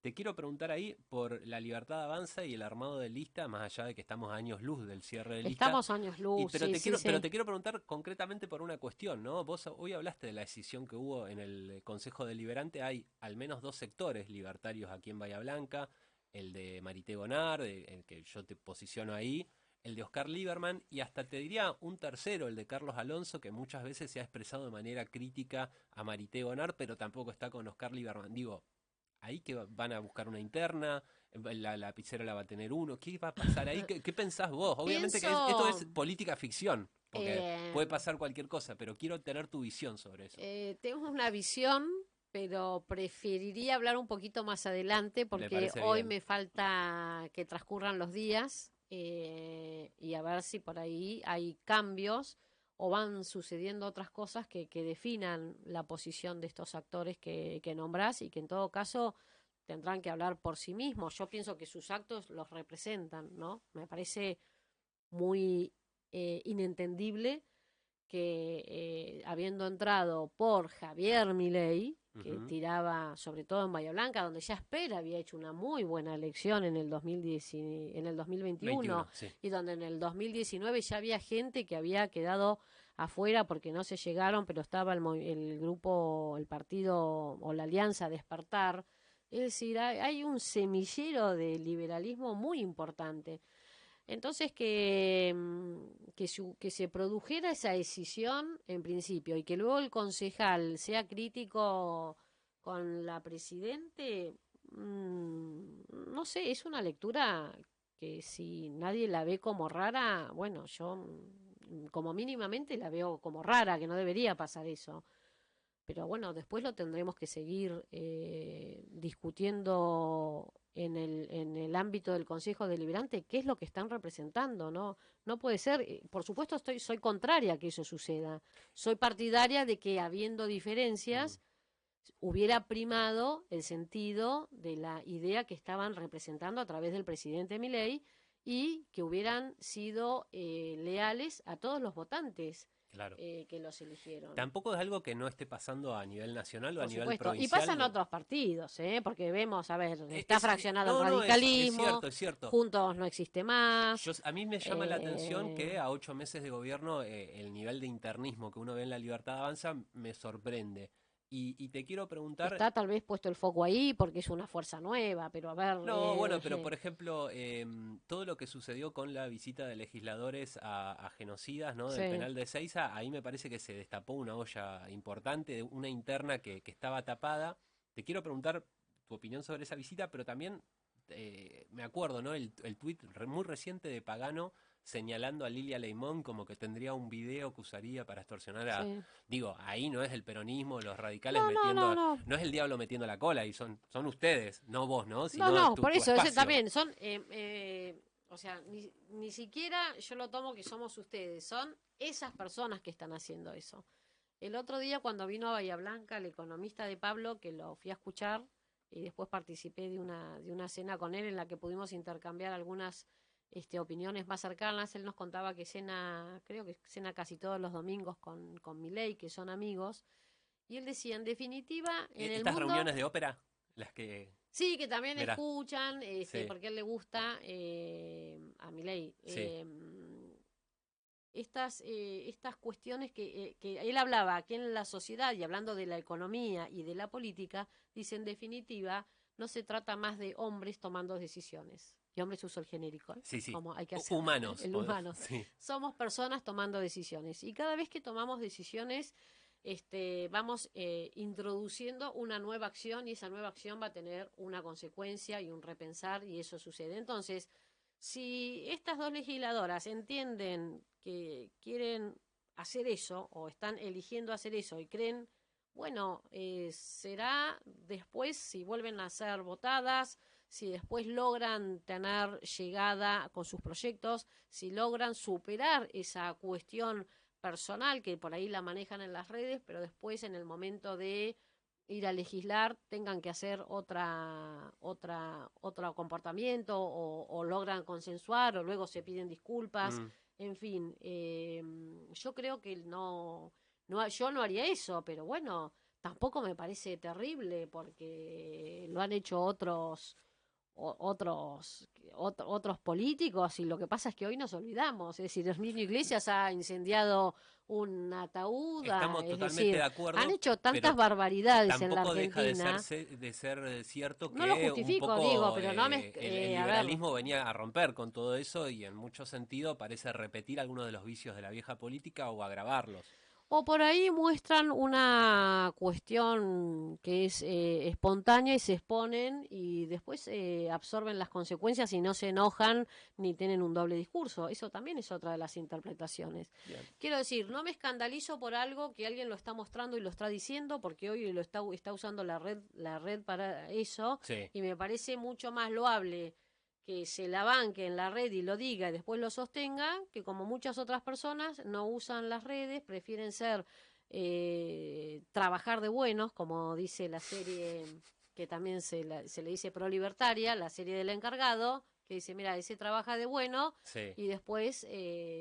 Te quiero preguntar ahí por la Libertad Avanza y el armado de lista, más allá de que estamos a años luz del cierre de lista. Estamos años luz, Pero sí, sí, pero sí. te quiero preguntar concretamente por una cuestión, ¿no? Vos hoy hablaste de la decisión que hubo en el Consejo Deliberante. Hay al menos dos sectores libertarios aquí en Bahía Blanca, el de Marité Gonard, el que yo te posiciono ahí, el de Oscar Lieberman y hasta te diría un tercero, el de Carlos Alonso, que muchas veces se ha expresado de manera crítica a Marité Gonard, pero tampoco está con Oscar Lieberman. Digo, ahí que van a buscar una interna, la lapicera la va a tener uno, ¿qué va a pasar ahí? ¿Qué pensás vos? Obviamente que esto Pienso, es política ficción, porque eh, puede pasar cualquier cosa, pero quiero tener tu visión sobre eso. tengo una visión, pero preferiría hablar un poquito más adelante Me porque parece hoy bien. me falta que transcurran los días y a ver si por ahí hay cambios o van sucediendo otras cosas que definan la posición de estos actores que nombrás y que en todo caso tendrán que hablar por sí mismos. Yo pienso que sus actos los representan, ¿no? Me parece muy inentendible que habiendo entrado por Javier Milei, que tiraba sobre todo en Bahía Blanca, donde ya espera había hecho una muy buena elección en el 2010, en el 2021, sí. y donde en el 2019 ya había gente que había quedado afuera porque no se llegaron, pero estaba el grupo, el partido o la alianza Despertar. Es decir, hay un semillero de liberalismo muy importante. Entonces que se produjera esa decisión en principio y que luego el concejal sea crítico con la presidente, no sé, es una lectura que si nadie la ve como rara, bueno, yo como mínimamente la veo como rara, que no debería pasar eso. Pero bueno, después lo tendremos que seguir discutiendo en el ámbito del Consejo Deliberante qué es lo que están representando, ¿no? No puede ser, por supuesto soy contraria a que eso suceda. Soy partidaria de que habiendo Mm. diferencias hubiera primado el sentido de la idea que estaban representando a través del presidente Milei y que hubieran sido leales a todos los votantes Claro. que los eligieron. Tampoco es algo que no esté pasando a nivel nacional o a Por nivel supuesto. Y provincial. pasa en otros partidos, ¿eh? Porque vemos, a ver, está Es, fraccionado el no, no, es radicalismo, cierto, es cierto. Juntos no existe más. A mí me llama la atención eh, que a 8 meses de gobierno el nivel de internismo que uno ve en La Libertad Avanza me sorprende. Y te quiero preguntar. Está tal vez puesto el foco ahí porque es una fuerza nueva, pero a ver, No, bueno, pero por ejemplo, todo lo que sucedió con la visita de legisladores a genocidas, ¿no? Del sí. penal de Ezeiza, ahí me parece que se destapó una olla importante, una interna que estaba tapada. Te quiero preguntar tu opinión sobre esa visita, pero también me acuerdo, ¿no? El tuit muy reciente de Pagano señalando a Lilia Leimón como que tendría un video que usaría para extorsionar a... Sí. Digo, ahí no es el peronismo, los radicales No, no, no, metiendo... no. No es el diablo metiendo la cola y son ustedes, no vos, ¿no? No, Sino no, tu, por tu eso, ese espacio. también. Son, o sea, ni siquiera yo lo tomo que somos ustedes, son esas personas que están haciendo eso. El otro día cuando vino a Bahía Blanca el economista de Pablo, que lo fui a escuchar y después participé de una cena con él en la que pudimos intercambiar algunas opiniones más cercanas, él nos contaba que creo que cena casi todos los domingos con Milei, que son amigos, y él decía, en definitiva, en el Estas mundo, reuniones de ópera, las que... sí, que también Mirá, escuchan, sí, porque a él le gusta a Milei. sí. Estas cuestiones que él hablaba que en la sociedad y hablando de la economía y de la política, dice en definitiva, no se trata más de hombres tomando decisiones. Y hombres uso el genérico, ¿eh? Sí, sí. Como hay que hacer, Humanos. el humano. Sí. Somos personas tomando decisiones. Y cada vez que tomamos decisiones, vamos introduciendo una nueva acción y esa nueva acción va a tener una consecuencia y un repensar y eso sucede. Entonces, si estas dos legisladoras entienden que quieren hacer eso o están eligiendo hacer eso y creen, bueno, será después si vuelven a ser votadas, si después logran tener llegada con sus proyectos, si logran superar esa cuestión personal que por ahí la manejan en las redes, pero después en el momento de ir a legislar tengan que hacer otro comportamiento o logran consensuar o luego se piden disculpas, Mm. en fin, yo creo que yo no haría eso, pero bueno, tampoco me parece terrible porque lo han hecho otros políticos y lo que pasa es que hoy nos olvidamos, es decir, Herminio Iglesias ha incendiado un ataúd, Estamos es totalmente de decir, han acuerdo, hecho pero tantas barbaridades en la tampoco deja Argentina. de ser cierto No lo que un justifico, digo, poco pero no el a ver, liberalismo venía a romper con todo eso y en mucho sentido parece repetir algunos de los vicios de la vieja política o agravarlos. o por ahí muestran una cuestión que es espontánea y se exponen y después absorben las consecuencias y no se enojan ni tienen un doble discurso. Eso también es otra de las interpretaciones. Bien. Quiero decir, no me escandalizo por algo que alguien lo está mostrando y lo está diciendo porque hoy está usando la red para eso Sí. y me parece mucho más loable que se la banque en la red y lo diga y después lo sostenga, que como muchas otras personas no usan las redes, prefieren ser trabajar de buenos, como dice la serie que también se le dice pro libertaria, la serie del encargado, que dice, mira, ese trabaja de bueno Sí, y después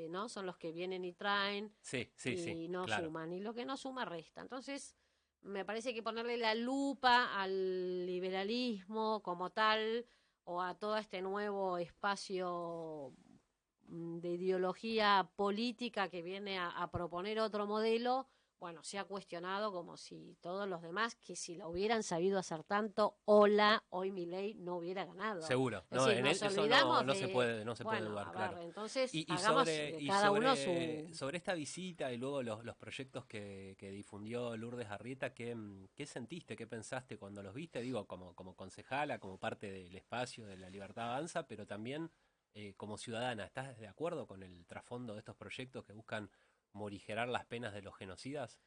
no son los que vienen y traen sí, sí, sí, y no claro. suman, y lo que no suma resta. Entonces, me parece que ponerle la lupa al liberalismo como tal o a todo este nuevo espacio de ideología política que viene a proponer otro modelo, bueno, se ha cuestionado como si todos los demás, que si lo hubieran sabido hacer tanto, hola, hoy Milei no hubiera ganado. Seguro, Es no, decir, nos eso no, olvidamos de, no se puede bueno, dudar, a claro. ver, entonces Y hagamos cada uno su... sobre esta visita y luego los proyectos que difundió Lourdes Arrieta, ¿qué sentiste, qué pensaste cuando los viste? Digo, como concejala, como parte del espacio de La Libertad Avanza, pero también como ciudadana, ¿estás de acuerdo con el trasfondo de estos proyectos que buscan morigerar las penas de los genocidas?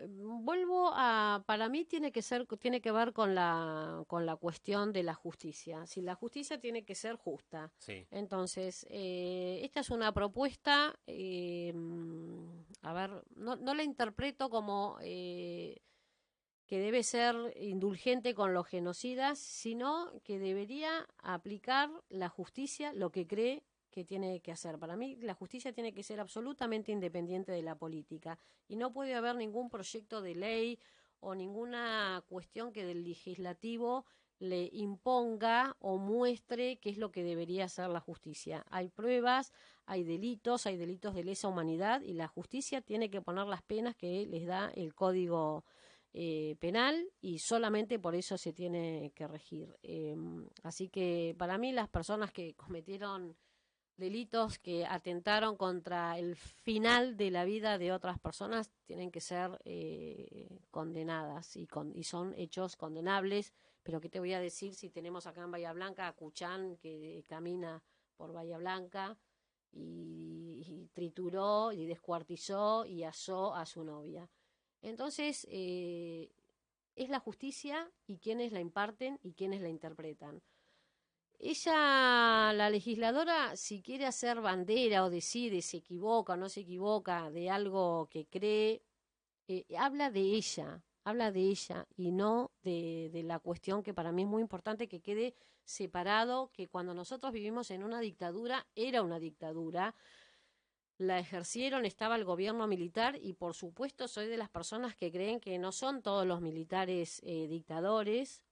Vuelvo a, para mí tiene que ver con la cuestión de la justicia. Si la justicia tiene que ser justa. Sí, Entonces, esta es una propuesta, a ver, no la interpreto como que debe ser indulgente con los genocidas, sino que debería aplicar la justicia lo que cree que tiene que hacer. Para mí, la justicia tiene que ser absolutamente independiente de la política y no puede haber ningún proyecto de ley o ninguna cuestión que del legislativo le imponga o muestre qué es lo que debería hacer la justicia. Hay pruebas, hay delitos de lesa humanidad y la justicia tiene que poner las penas que les da el código penal y solamente por eso se tiene que regir. Así que para mí las personas que cometieron delitos que atentaron contra el final de la vida de otras personas tienen que ser condenadas y son hechos condenables. Pero ¿qué te voy a decir si tenemos acá en Bahía Blanca a Cuchán que camina por Bahía Blanca y trituró y descuartizó y asó a su novia? Entonces, es la justicia y quienes la imparten y quienes la interpretan. Ella, la legisladora, si quiere hacer bandera o decide se equivoca o no se equivoca de algo que cree, habla de ella y no de la cuestión que para mí es muy importante que quede separado, que cuando nosotros vivimos en una dictadura, era una dictadura, la ejercieron, estaba el gobierno militar y por supuesto soy de las personas que creen que no son todos los militares dictadores,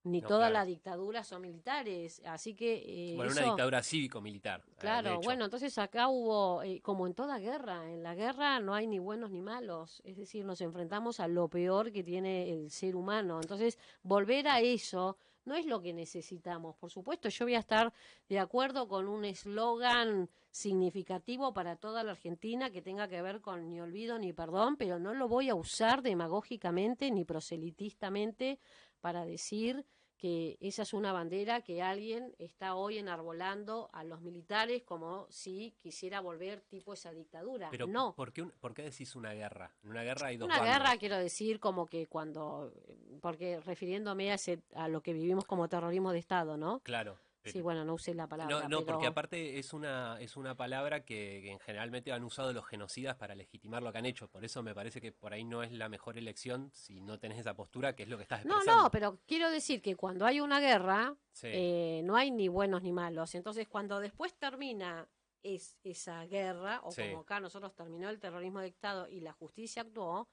ni no, todas claro. las dictaduras son militares, así que Bueno, una eso, dictadura cívico-militar, de claro, hecho. bueno, entonces acá hubo, como en toda guerra, en la guerra no hay ni buenos ni malos, es decir, nos enfrentamos a lo peor que tiene el ser humano, entonces volver a eso no es lo que necesitamos, por supuesto, yo voy a estar de acuerdo con un eslogan significativo para toda la Argentina que tenga que ver con ni olvido ni perdón, pero no lo voy a usar demagógicamente ni proselitistamente para decir que esa es una bandera que alguien está hoy enarbolando a los militares como si quisiera volver tipo esa dictadura. Pero No, por qué decís una guerra? En una guerra hay dos una guerra bandos. quiero decir como que cuando, porque refiriéndome a lo que vivimos como terrorismo de Estado, ¿no? Claro, Sí, pero bueno, no usé la no, palabra, no, porque pero aparte es una palabra que generalmente han usado los genocidas para legitimar lo que han hecho. Por eso me parece que por ahí no es la mejor elección si no tenés esa postura, que es lo que estás no, expresando. pero quiero decir que cuando hay una guerra Sí, no hay ni buenos ni malos. Entonces, cuando después termina esa guerra, o como sí, acá nosotros terminó el terrorismo de Estado y la justicia actuó,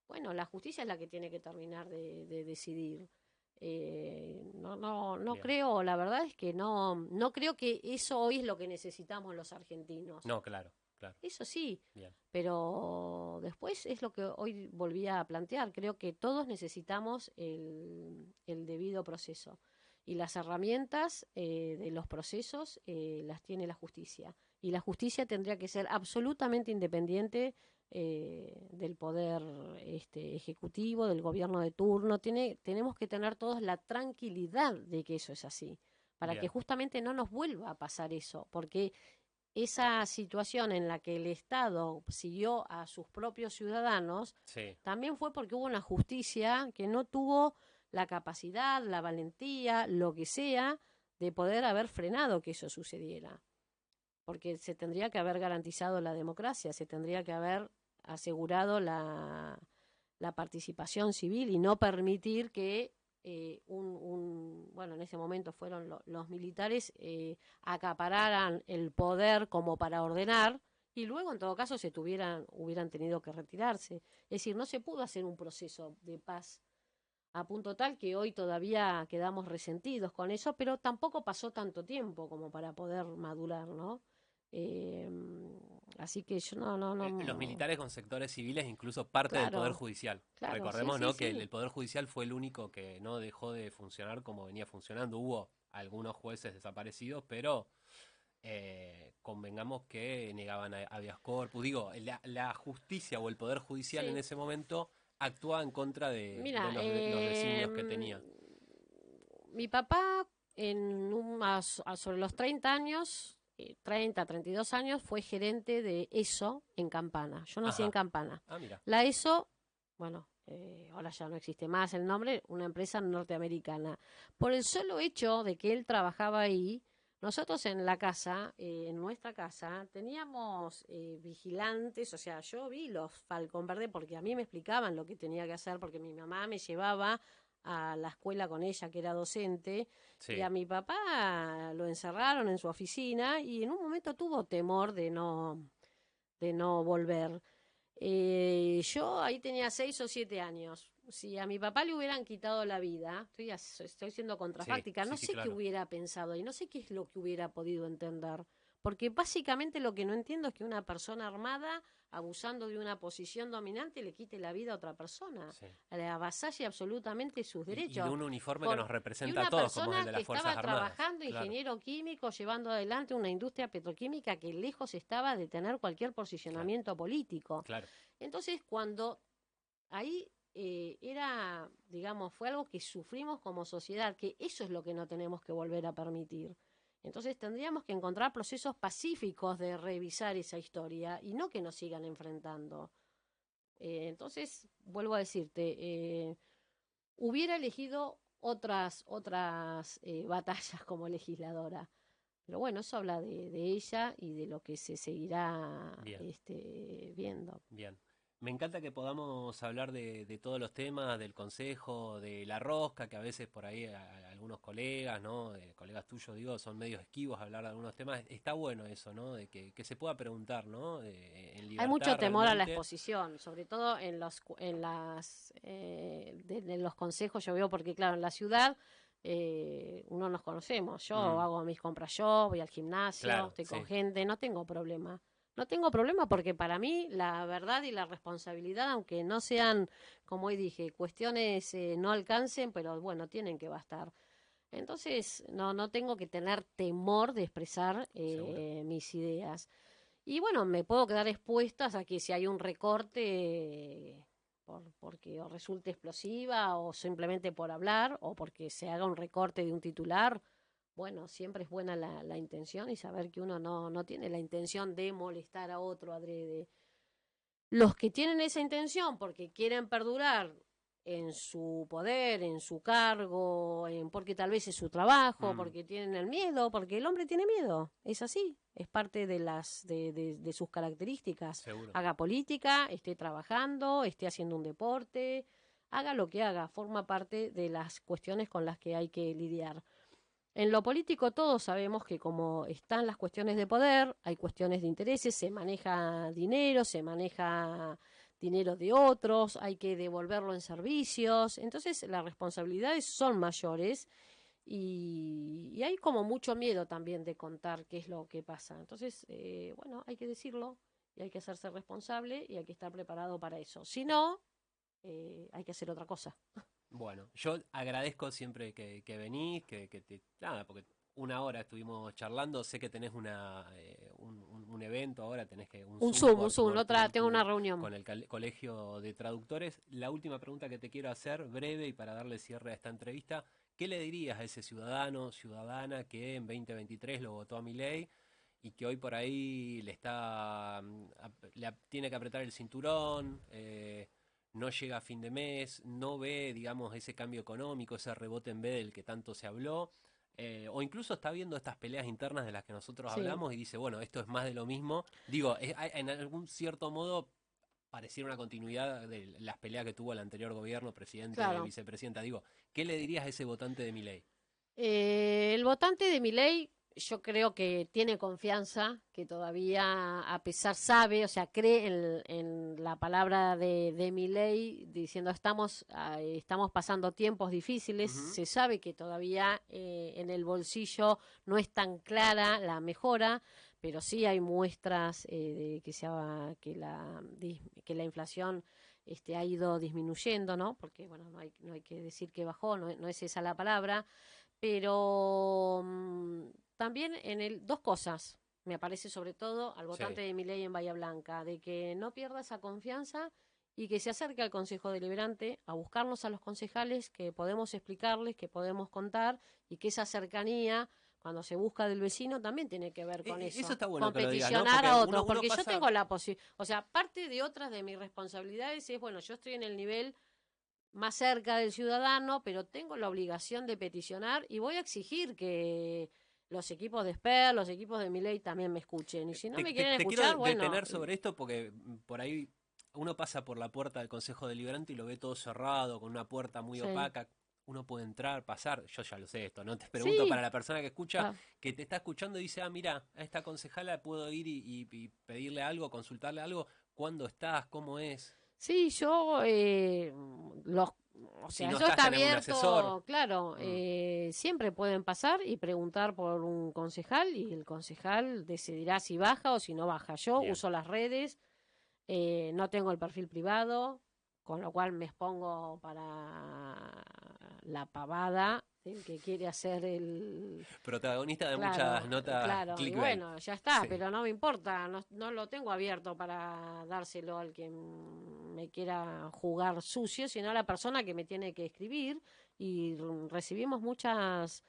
bueno, la justicia es la que tiene que terminar de decidir. No bien. creo, la verdad es que no creo que eso hoy es lo que necesitamos los argentinos. No, claro, claro, Eso sí, bien. pero después es lo que hoy volví a plantear. Creo que todos necesitamos el debido proceso. Y las herramientas de los procesos las tiene la justicia. Y la justicia tendría que ser absolutamente independiente del poder ejecutivo, del gobierno de turno. Tenemos que tener todos la tranquilidad de que eso es así, para que Bien, justamente no nos vuelva a pasar eso, porque esa situación en la que el Estado siguió a sus propios ciudadanos, sí, también fue porque hubo una justicia que no tuvo la capacidad, la valentía, lo que sea, de poder haber frenado que eso sucediera. Porque se tendría que haber garantizado la democracia, se tendría que haber asegurado la participación civil y no permitir que bueno, en ese momento fueron los militares, acapararan el poder como para ordenar y luego en todo caso hubieran tenido que retirarse. Es decir, no se pudo hacer un proceso de paz a punto tal que hoy todavía quedamos resentidos con eso, pero tampoco pasó tanto tiempo como para poder madurar, ¿no? Eh, Así que yo Los no, militares con sectores civiles, incluso parte del Poder claro, Judicial. claro, sí, Recordemos, sí, ¿no?, que sí, el Poder Judicial fue el único que no dejó de funcionar como venía funcionando. Hubo algunos jueces desaparecidos, pero convengamos que negaban habeas corpus. Digo, la justicia o el Poder Judicial en sí. ese momento actuaba en contra de Mira, los designios que tenía. mi papá sobre los 30 años, 30, 32 años, fue gerente de ESO en Campana. Yo nací en Ajá. Campana. Ah, mira. La ESO, bueno, ahora ya no existe más el nombre, una empresa norteamericana. Por el solo hecho de que él trabajaba ahí, nosotros en la casa, en nuestra casa, teníamos vigilantes, o sea, yo vi los Falcón Verde porque a mí me explicaban lo que tenía que hacer, porque mi mamá me llevaba a la escuela con ella, que era docente, y Sí. a mi papá lo encerraron en su oficina y en un momento tuvo temor de no volver. Yo ahí tenía 6 o 7 años. Si a mi papá le hubieran quitado la vida, estoy siendo Sí, contrafáctica, sí, no sí, sé qué claro. hubiera pensado y no sé qué es lo que hubiera podido entender. Porque básicamente lo que no entiendo es que una persona armada, abusando de una posición dominante, le quite la vida a otra persona, Sí. le avasalle absolutamente sus Y de derechos. un uniforme que Con, nos y representa a una todos, como es el persona de que las Fuerzas estaba Armadas. trabajando, Claro, ingeniero químico, llevando adelante una industria petroquímica que lejos estaba de tener cualquier claro, posicionamiento político. claro. Entonces, cuando ahí digamos, fue algo que sufrimos como sociedad, que eso es lo que no tenemos que volver a permitir. Entonces tendríamos que encontrar procesos pacíficos de revisar esa historia y no que nos sigan enfrentando. Entonces, vuelvo a decirte, hubiera elegido otras batallas como legisladora. Pero bueno, eso habla de ella y de lo que se seguirá Bien. viendo. Bien. Me encanta que podamos hablar de todos los temas, del consejo, de la rosca, que a veces por ahí algunos colegas, ¿no? Colegas tuyos, digo, son medios esquivos a hablar de algunos temas. Está bueno eso, ¿no? De que se pueda preguntar, ¿no? En Hay mucho libertad temor a la realmente. exposición, sobre todo de los consejos, yo veo, porque claro, en la ciudad uno nos conocemos, yo Mm, hago mis compras yo, voy al gimnasio, claro, estoy con sí, gente, no tengo problema. No tengo problema porque para mí la verdad y la responsabilidad, aunque no sean, como hoy dije, cuestiones no alcancen, pero bueno, tienen que bastar. Entonces, no tengo que tener temor de expresar seguro. mis ideas. Y bueno, me puedo quedar expuestas a que si hay un recorte porque o resulte explosiva o simplemente por hablar o porque se haga un recorte de un titular, bueno, siempre es buena la intención y saber que uno no tiene la intención de molestar a otro adrede. Los que tienen esa intención porque quieren perdurar en su poder, en su cargo, porque tal vez es su trabajo, Mm, porque tienen el miedo, porque el hombre tiene miedo, es así, es parte de sus características. seguro. Haga política, esté trabajando, esté haciendo un deporte, haga lo que haga, forma parte de las cuestiones con las que hay que lidiar. En lo político todos sabemos que como están las cuestiones de poder, hay cuestiones de intereses, se maneja dinero de otros, hay que devolverlo en servicios, entonces las responsabilidades son mayores y hay como mucho miedo también de contar qué es lo que pasa. Entonces, bueno, hay que decirlo y hay que hacerse responsable y hay que estar preparado para eso. Si no, hay que hacer otra cosa. Bueno, yo agradezco siempre que venís, nada, porque una hora estuvimos charlando, sé que tenés un evento ahora, tenés un Zoom Un Zoom, tengo una reunión. con el Colegio de Traductores. La última pregunta que te quiero hacer, breve y para darle cierre a esta entrevista, ¿qué le dirías a ese ciudadano, ciudadana que en 2023 lo votó a Milei y que hoy por ahí tiene que apretar el cinturón? No llega a fin de mes, no ve, digamos, ese cambio económico, ese rebote en B del que tanto se habló. O incluso está viendo estas peleas internas de las que nosotros Sí, hablamos y dice, bueno, esto es más de lo mismo. Digo, en algún cierto modo pareciera una continuidad de las peleas que tuvo el anterior gobierno, presidente, claro. vicepresidenta. Digo, ¿qué le dirías a ese votante de Milei? El votante de Milei, yo creo que tiene confianza, que todavía a pesar sabe, o sea, cree en la palabra de Milei diciendo estamos pasando tiempos difíciles, Ujú. se sabe que todavía en el bolsillo no es tan clara la mejora, pero sí hay muestras de que la inflación ha ido disminuyendo, ¿no? Porque, bueno, no hay que decir que bajó, no es esa la palabra, pero también dos cosas me aparece sobre todo al Sí. votante de Milei en Bahía Blanca, de que no pierda esa confianza y que se acerque al Consejo Deliberante a buscarnos a los concejales que podemos explicarles, que podemos contar y que esa cercanía cuando se busca del vecino también tiene que ver con Eso eso, está bueno con que lo digas, ¿no? peticionar Porque a uno, otros, uno porque yo pasa. tengo la posibilidad, o sea, parte de otras de mis responsabilidades es, bueno, yo estoy en el nivel más cerca del ciudadano, pero tengo la obligación de peticionar y voy a exigir que los equipos de SPER, los equipos de Milei también me escuchen. Y si no Te, me te- quieren te quiero escuchar, bueno, detener sobre esto porque por ahí uno pasa por la puerta del Consejo Deliberante y lo ve todo cerrado, con una puerta muy sí. opaca. Uno puede entrar, pasar. Yo ya lo sé esto, ¿no? Te pregunto para Sí, la persona que escucha, ah, que te está escuchando y dice, ah, mira, a esta concejala puedo ir y pedirle algo, consultarle algo. ¿Cuándo estás? ¿Cómo es? sí, yo, o Si sea, no eso estás, está tenés un asesor. abierto, claro, Mm, siempre pueden pasar y preguntar por un concejal y el concejal decidirá si baja o si no baja. Yo bien. uso las redes. No tengo el perfil privado, con lo cual me expongo para la pavada del que quiere hacer el... Protagonista de muchas Claro, notas claro, y clickbait. bueno, ya está, Sí, pero no me importa, no lo tengo abierto para dárselo al que me quiera jugar sucio, sino a la persona que me tiene que escribir y recibimos muchas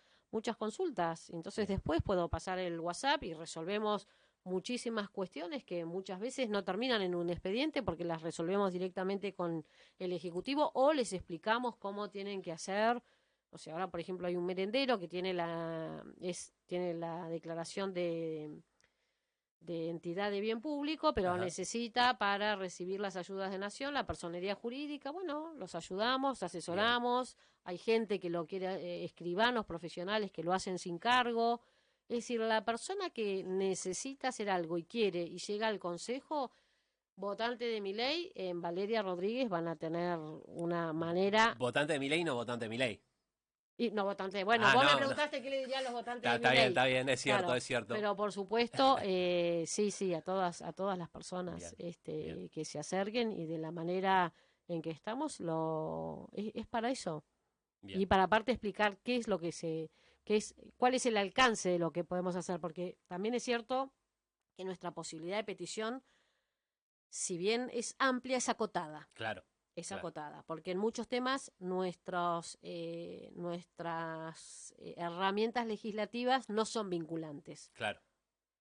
consultas. Entonces bien. después puedo pasar el WhatsApp y resolvemos muchísimas cuestiones que muchas veces no terminan en un expediente porque las resolvemos directamente con el Ejecutivo o les explicamos cómo tienen que hacer. O sea, ahora por ejemplo hay un merendero que tiene la declaración de entidad de bien público, pero Ajá, necesita para recibir las ayudas de nación la personería jurídica. Bueno, los ayudamos, bien. asesoramos. Hay gente que lo quiere, escribanos profesionales que lo hacen sin cargo. Es decir, la persona que necesita hacer algo y quiere y llega al consejo, votante de mi ley, en Valeria Rodríguez van a tener una manera. Votante de Milei, no votante de Milei. Y no votante. Bueno, Ah, vos me no, no. preguntaste qué le dirían los votantes de mi ley. Está bien, es cierto, Claro, es cierto. pero por supuesto, sí, sí, a todas las personas Bien, bien, que se acerquen y de la manera en que estamos, es para eso. bien. Y para aparte explicar cuál es el alcance de lo que podemos hacer, porque también es cierto que nuestra posibilidad de petición, si bien es amplia, es acotada. Claro, Es claro, acotada, porque en muchos temas nuestras herramientas legislativas no son vinculantes. claro.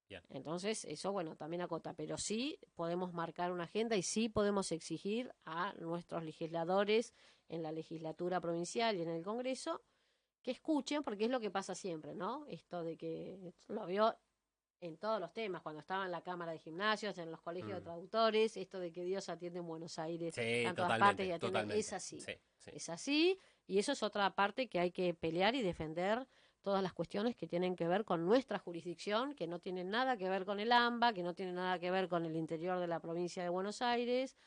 Bien, Entonces, eso, bueno, también acota, pero sí podemos marcar una agenda y sí podemos exigir a nuestros legisladores en la legislatura provincial y en el Congreso que escuchen, porque es lo que pasa siempre, ¿no? Esto de que lo vio en todos los temas, cuando estaba en la Cámara de Gimnasios, en los colegios de mm. traductores, esto de que Dios atiende en Buenos Aires, está Sí, en todas partes y totalmente, atiende, es totalmente. así, Sí, sí. es así, y eso es otra parte que hay que pelear y defender todas las cuestiones que tienen que ver con nuestra jurisdicción, que no tienen nada que ver con el AMBA, que no tienen nada que ver con el interior de la provincia de Buenos Aires,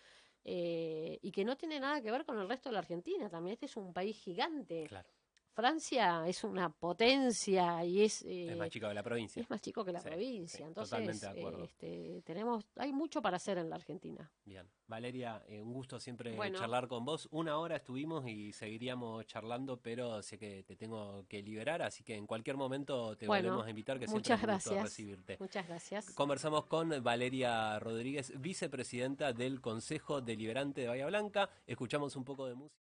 y que no tiene nada que ver con el resto de la Argentina. También este es un país gigante. Claro. Francia es una potencia y Es más chico de la provincia. es más chico que la Sí, sí, provincia. totalmente Entonces, de acuerdo. hay mucho para hacer en la Argentina. Bien. Valeria, un gusto siempre Bueno, charlar con vos. Una hora estuvimos y seguiríamos charlando, pero sé que te tengo que liberar, así que en cualquier momento te volvemos bueno, a invitar, que siempre es muchas un gusto gracias. recibirte. Muchas gracias. Conversamos con Valeria Rodríguez, vicepresidenta del Consejo Deliberante de Bahía Blanca. Escuchamos un poco de música.